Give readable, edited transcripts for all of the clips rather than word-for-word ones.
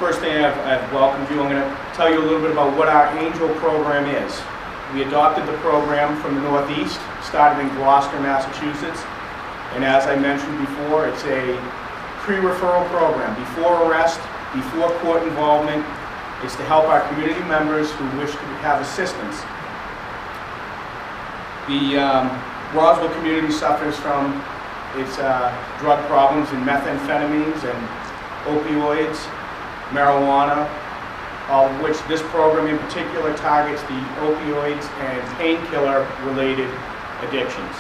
first thing I've welcomed you. I'm going to tell you a little bit about what our Angel program is. We adopted the program from the Northeast, started in Gloucester, Massachusetts, and as I mentioned before, it's a pre-referral program. Before arrest, before court involvement, it's to help our community members who wish to have assistance. The Roswell community suffers from its drug problems in methamphetamines and opioids, marijuana, all of which this program in particular targets the opioids and painkiller related addictions.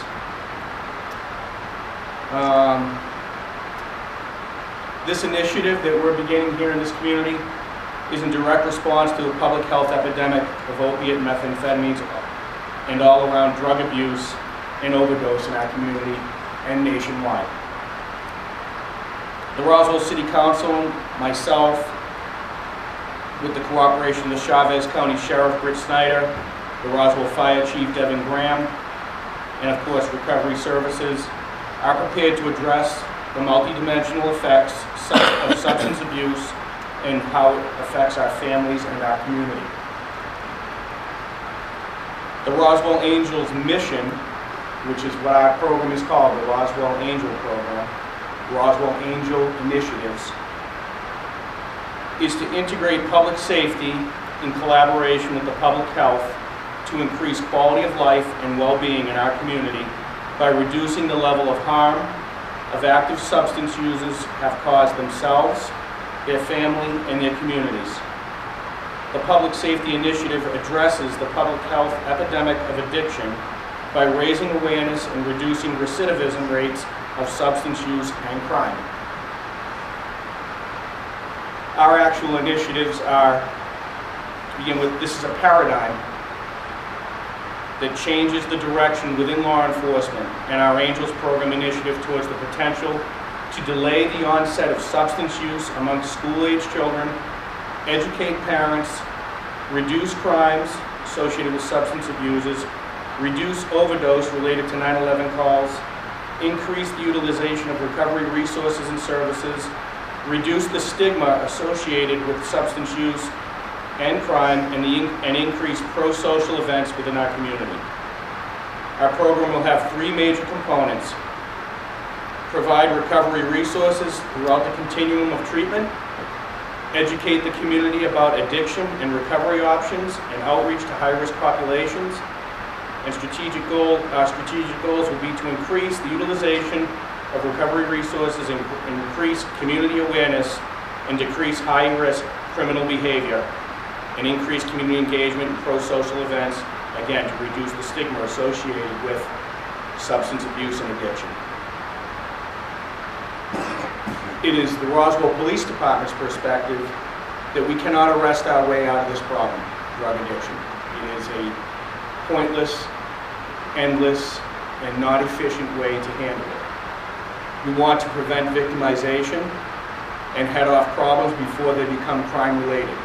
This initiative that we're beginning here in this community is in direct response to the public health epidemic of opiate and methamphetamines and all around drug abuse and overdose in our community and nationwide. The Roswell City Council, myself, with the cooperation of the Chavez County Sheriff Britt Snyder, the Roswell Fire Chief Devin Graham, and of course Recovery Services, are prepared to address the multidimensional effects of substance abuse and how it affects our families and our community. The Roswell Angels mission, which is what our program is called, the Roswell Angel Program, Roswell Angel Initiatives, is to integrate public safety in collaboration with the public health to increase quality of life and well-being in our community by reducing the level of harm of active substance users have caused themselves, their family, and their communities. The Public Safety Initiative addresses the public health epidemic of addiction by raising awareness and reducing recidivism rates of substance use and crime. Our actual initiatives are, to begin with, this is a paradigm that changes the direction within law enforcement and our Angels Program initiative towards the potential to delay the onset of substance use amongst school-age children, educate parents, reduce crimes associated with substance abusers, reduce overdose related to 9/11 calls, increase the utilization of recovery resources and services, reduce the stigma associated with substance use and crime, and increase pro-social events within our community. Our program will have three major components: provide recovery resources throughout the continuum of treatment, educate the community about addiction and recovery options and outreach to high-risk populations, and our strategic goals will be to increase the utilization of recovery resources and increase community awareness and decrease high-risk criminal behavior and increase community engagement in pro-social events, again, to reduce the stigma associated with substance abuse and addiction. It is the Roswell Police Department's perspective that we cannot arrest our way out of this problem, drug addiction. It is a pointless, endless, and not efficient way to handle it. We want to prevent victimization and head off problems before they become crime-related.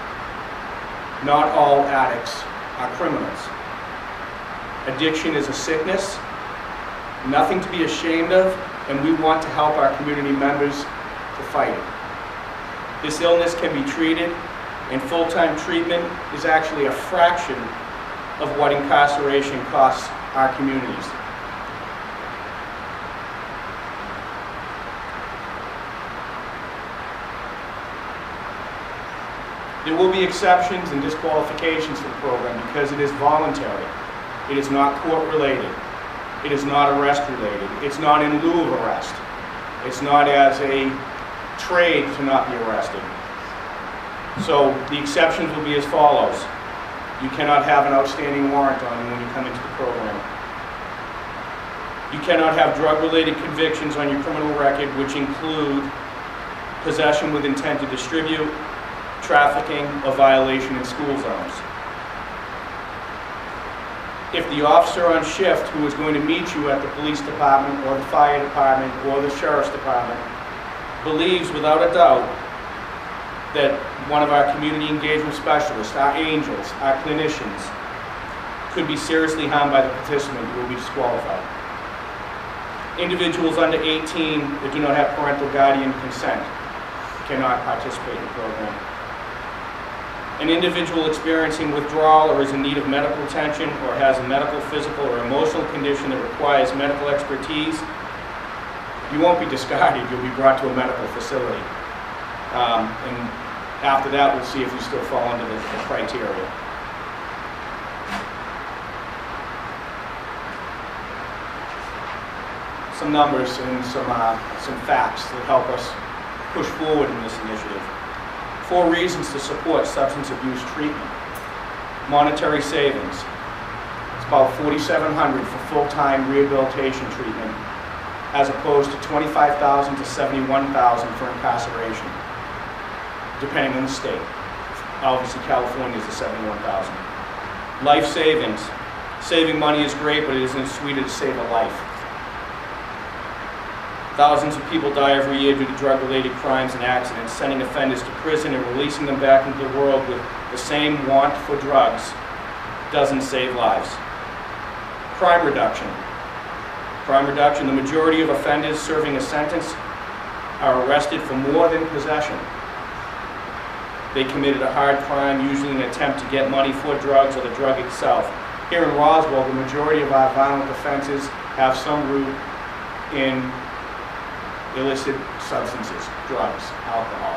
Not all addicts are criminals. Addiction is a sickness, nothing to be ashamed of, and we want to help our community members to fight it. This illness can be treated, and full-time treatment is actually a fraction of what incarceration costs our communities. There will be exceptions and disqualifications to the program because it is voluntary. It is not court-related. It is not arrest-related. It's not in lieu of arrest. It's not as a trade to not be arrested. So the exceptions will be as follows. You cannot have an outstanding warrant on you when you come into the program. You cannot have drug-related convictions on your criminal record, which include possession with intent to distribute, trafficking, or violation in school zones. If the officer on shift who is going to meet you at the police department or the fire department or the sheriff's department believes without a doubt that one of our community engagement specialists, our angels, our clinicians, could be seriously harmed by the participant, will be disqualified. Individuals under 18 that do not have parental guardian consent cannot participate in the program. An individual experiencing withdrawal or is in need of medical attention or has a medical, physical, or emotional condition that requires medical expertise, you won't be discarded, you'll be brought to a medical facility. And after that, we'll see if you still fall under the criteria. Some numbers and some facts that help us push forward in this initiative. 4 reasons to support substance abuse treatment. Monetary savings. It's about $4,700 for full-time rehabilitation treatment, as opposed to $25,000 to $71,000 for incarceration, depending on the state. Obviously, California is the $71,000. Life savings. Saving money is great, but it isn't as sweet as save a life. Thousands of people die every year due to drug-related crimes and accidents. Sending offenders to prison and releasing them back into the world with the same want for drugs doesn't save lives. Crime reduction. Crime reduction. The majority of offenders serving a sentence are arrested for more than possession. They committed a hard crime, usually an attempt to get money for drugs or the drug itself. Here in Roswell, the majority of our violent offenses have some root in illicit substances, drugs, alcohol.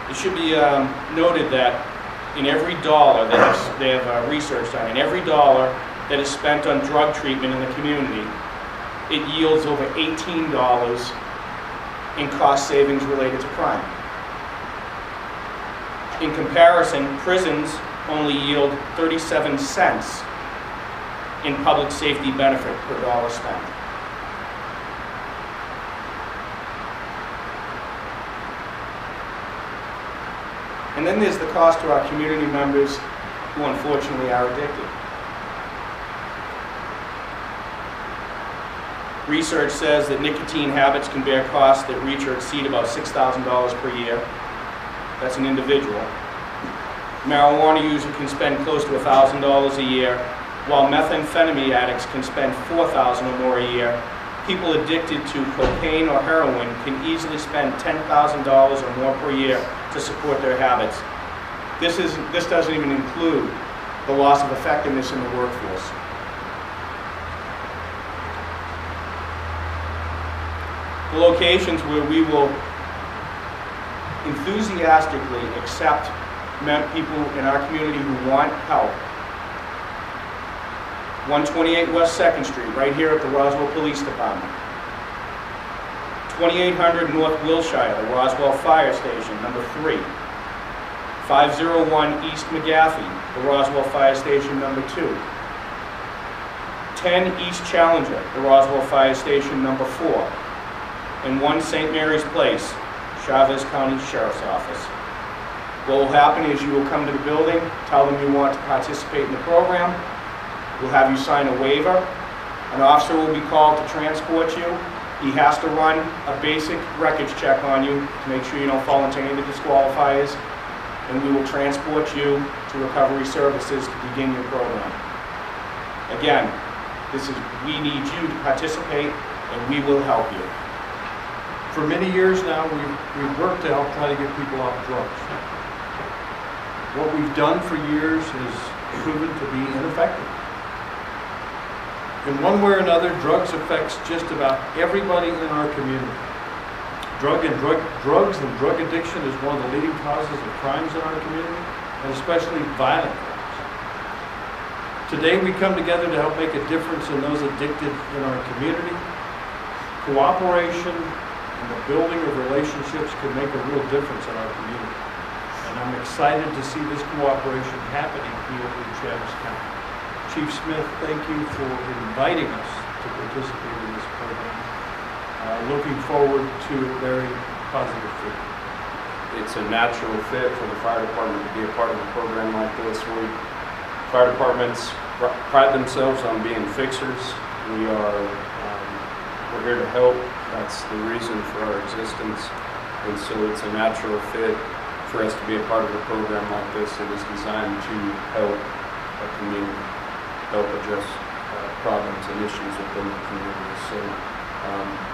It should be noted that in every dollar that they have researched on, in every dollar that is spent on drug treatment in the community, it yields over $18 in cost savings related to crime. In comparison, prisons only yield 37 cents in public safety benefit per dollar spent. And then there's the cost to our community members who unfortunately are addicted. Research says that nicotine habits can bear costs that reach or exceed about $6,000 per year. That's an individual. Marijuana user can spend close to $1,000 a year, while methamphetamine addicts can spend $4,000 or more a year. People addicted to cocaine or heroin can easily spend $10,000 or more per year to support their habits. This doesn't even include the loss of effectiveness in the workforce. The locations where we will enthusiastically accept people in our community who want help. 128 West 2nd Street, right here at the Roswell Police Department. 2800 North Wilshire, the Roswell Fire Station, number 3. 501 East McGaffey, the Roswell Fire Station, number 2. 10 East Challenger, the Roswell Fire Station, number 4. And 1 St. Mary's Place, Chavez County Sheriff's Office. What will happen is you will come to the building, tell them you want to participate in the program. We'll have you sign a waiver. An officer will be called to transport you. He has to run a basic records check on you to make sure you don't fall into any of the disqualifiers, and we will transport you to recovery services to begin your program. Again, we need you to participate, and we will help you. For many years now, we've worked to help try to get people off drugs. What we've done for years has proven to be ineffective. In one way or another, drugs affects just about everybody in our community. Drugs and drug addiction is one of the leading causes of crimes in our community, and especially violent crimes. Today we come together to help make a difference in those addicted in our community. Cooperation and the building of relationships can make a real difference in our community. And I'm excited to see this cooperation happening here in Chavez County. Chief Smith, thank you for inviting us to participate in this program. Looking forward to a very positive fit. It's a natural fit for the fire department to be a part of a program like this. Fire departments pride themselves on being fixers. We're here to help. That's the reason for our existence. And so it's a natural fit for us to be a part of a program like this that is designed to help a community, help address problems and issues within the community. So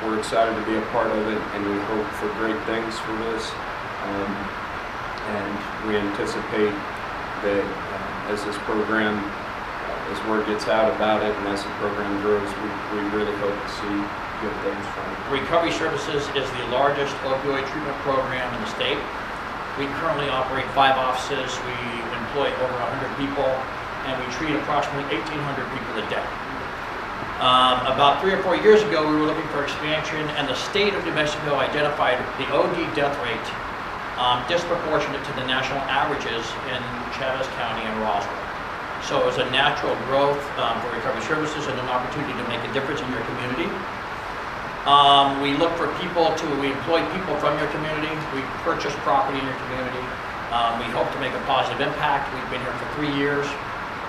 we're excited to be a part of it, and we hope for great things for this. And we anticipate that as this program, as word gets out about it and as the program grows, we really hope to see good things from it. Recovery Services is the largest opioid treatment program in the state. We currently operate 5 offices. We employ over 100 people, and we treat approximately 1,800 people a day. About 3 or 4 years ago, we were looking for expansion, and the state of New Mexico identified the OD death rate disproportionate to the national averages in Chavez County and Roswell. So it was a natural growth for Recovery Services and an opportunity to make a difference in your community. We look for people we employ people from your community. We purchase property in your community. We hope to make a positive impact. We've been here for 3 years.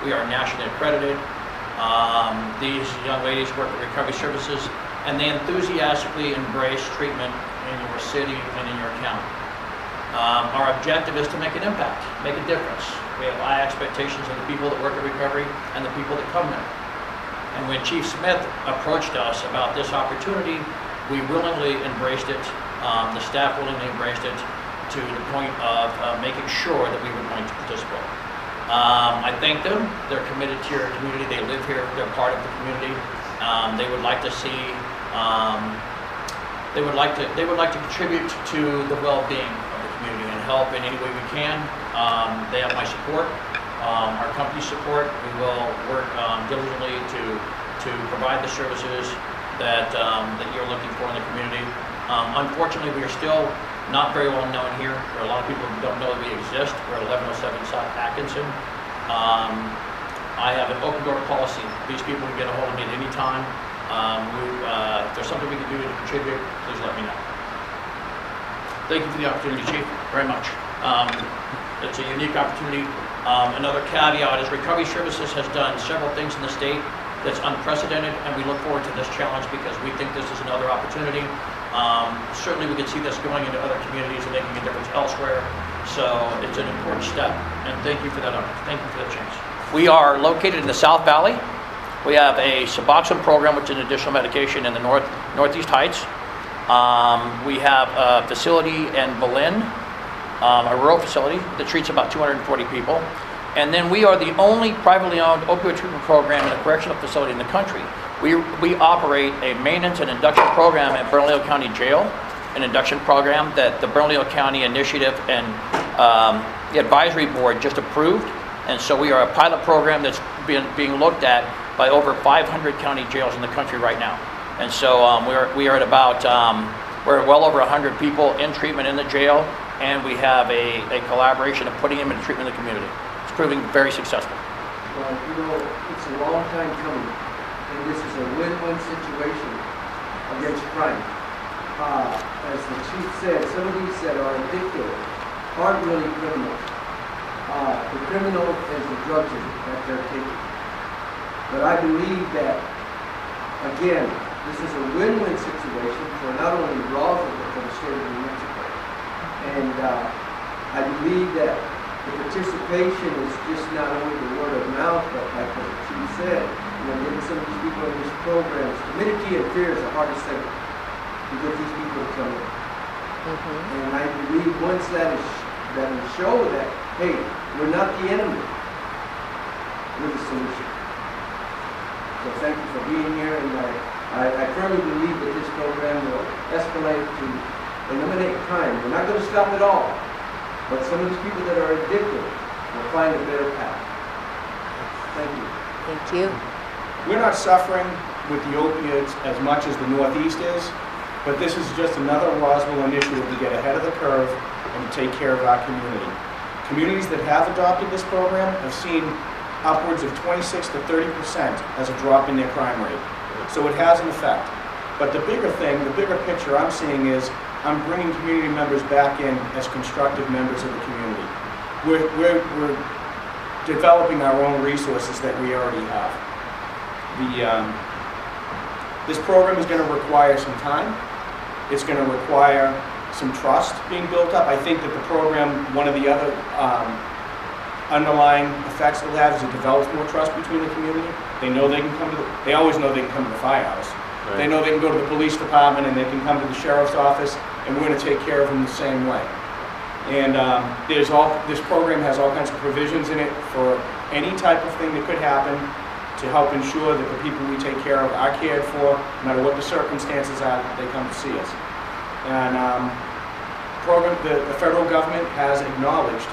We are nationally accredited. These young ladies work at Recovery Services, and they enthusiastically embrace treatment in your city and in your county. Our objective is to make an impact, make a difference. We have high expectations of the people that work at Recovery and the people that come there. And when Chief Smith approached us about this opportunity, we willingly embraced it. The staff willingly embraced it to the point of making sure that we were going to participate. I thank them. They're committed to your community. They live here. They're part of the community. They would like to see. They would like to contribute to the well-being of the community and help in any way we can. They have my support. Our company's support. We will work diligently to provide the services that you're looking for in the community. Unfortunately, we are still not very well known here. There are a lot of people who don't know that we exist. We're at 1107 South Atkinson. I have an open door policy. These people can get a hold of me at any time. If there's something we can do to contribute, please let me know. Thank you for the opportunity, Chief, very much. It's a unique opportunity. Another caveat is Recovery Services has done several things in the state that's unprecedented, and we look forward to this challenge because we think this is another opportunity. Certainly we can see this going into other communities and making a difference elsewhere. So it's an important step, and thank you for that. Thank you for the chance. We are located in the South Valley. We have a Suboxone program, which is an additional medication in the Northeast Heights. We have a facility in Berlin, a rural facility that treats about 240 people. And then we are the only privately owned opioid treatment program in a correctional facility in the country. We operate a maintenance and induction program at Bernalillo County Jail, an induction program that the Bernalillo County Initiative and the advisory board just approved. And so we are a pilot program that's being looked at by over 500 county jails in the country right now. And so we are at about, we're well over 100 people in treatment in the jail, and we have a collaboration of putting them in treatment in the community. It's proving very successful. Well, you know, it's a long time coming, and this is a win-win situation against crime. As the chief said, some of these that are addicted aren't really criminals. The criminal is the drugs that they're taking. But I believe that, again, this is a win-win situation for not only Roswell, but for the state of New Mexico. And I believe that the participation is just not only the word of mouth, but like the chief said, you know, getting some of these people in these programs. Timidity and fear is the hardest thing to get these people to come in. And I believe once that will show that, hey, we're not the enemy, we're the solution. So thank you for being here, and I firmly believe that this program will escalate to eliminate crime. We're not going to stop it all, but some of these people that are addicted will find a better path. Thank you. Thank you. We're not suffering with the opiates as much as the Northeast is, but this is just another Roswell initiative to get ahead of the curve and to take care of our community. Communities that have adopted this program have seen upwards of 26 to 30% as a drop in their crime rate. So it has an effect. But the bigger thing, the bigger picture I'm seeing is I'm bringing community members back in as constructive members of the community. We're developing our own resources that we already have. This program is going to require some time. It's going to require some trust being built up. I think that the program, one of the other underlying effects it'll have is it develops more trust between the community. They know they can come to they always know they can come to the firehouse. Right. They know they can go to the police department and they can come to the sheriff's office, and we're going to take care of them the same way. And this program has all kinds of provisions in it for any type of thing that could happen to help ensure that the people we take care of are cared for, no matter what the circumstances are that they come to see us. And the federal government has acknowledged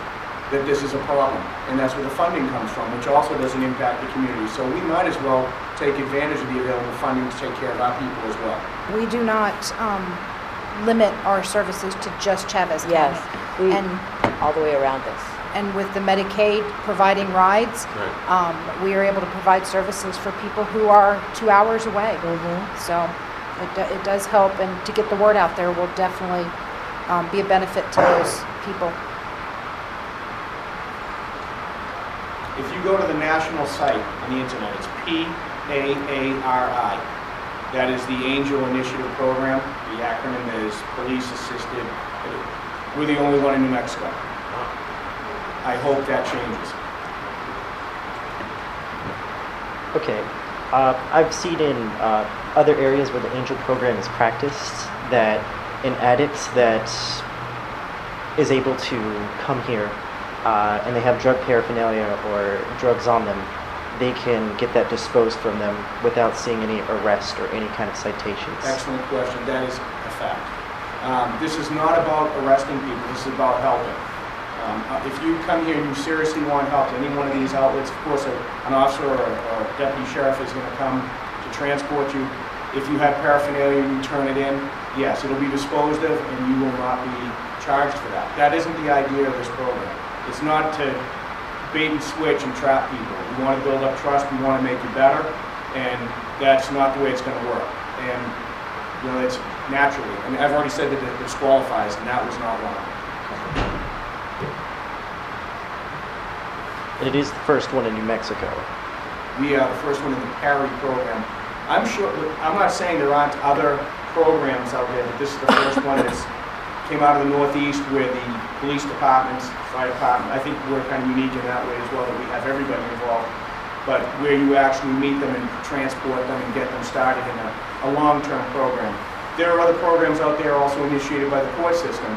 that this is a problem, and that's where the funding comes from, which also doesn't impact the community. So we might as well take advantage of the available funding to take care of our people as well. We do not limit our services to just Chavez County. Yes, we, And, all the way around us. and with the Medicaid providing rides, we are able to provide services for people who are 2 hours away. So it does help, and to get the word out there will definitely be a benefit to those people. If you go to the national site on the internet, it's PAARI. That is the Angel Initiative Program. The acronym is Police Assisted. We're the only one in New Mexico. I hope that changes. Okay. I've seen in other areas where the Angel program is practiced that an addict that is able to come here and they have drug paraphernalia or drugs on them, they can get that disposed from them without seeing any arrest or any kind of citations. Excellent question. That is a fact. This is not about arresting people. This is about helping. If you come here and you seriously want help to any one of these outlets, of course, an officer or a deputy sheriff is going to come to transport you. If you have paraphernalia and you turn it in, yes, it'll be disposed of and you will not be charged for that. That isn't the idea of this program. It's not to bait and switch and trap people. We want to build up trust, we want to make you better, and that's not the way it's going to work. And, you know, it's naturally, and I've already said that it disqualifies, and that was not one. And it is the first one in New Mexico. We are the first one in the PARI program. I'm not saying there aren't other programs out there, but this is the first one that's came out of the Northeast where the police departments, fire department, I think we're kind of unique in that way as well, that we have everybody involved, but where you actually meet them and transport them and get them started in a long-term program. There are other programs out there also initiated by the court system,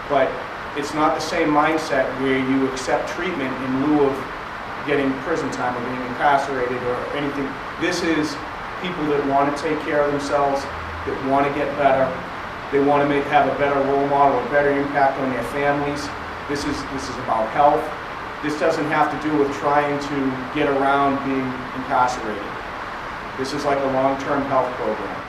but it's not the same mindset where you accept treatment in lieu of getting prison time or being incarcerated or anything. This is people that want to take care of themselves, that want to get better. They want to have a better role model, a better impact on their families. This is about health. This doesn't have to do with trying to get around being incarcerated. This is like a long-term health program.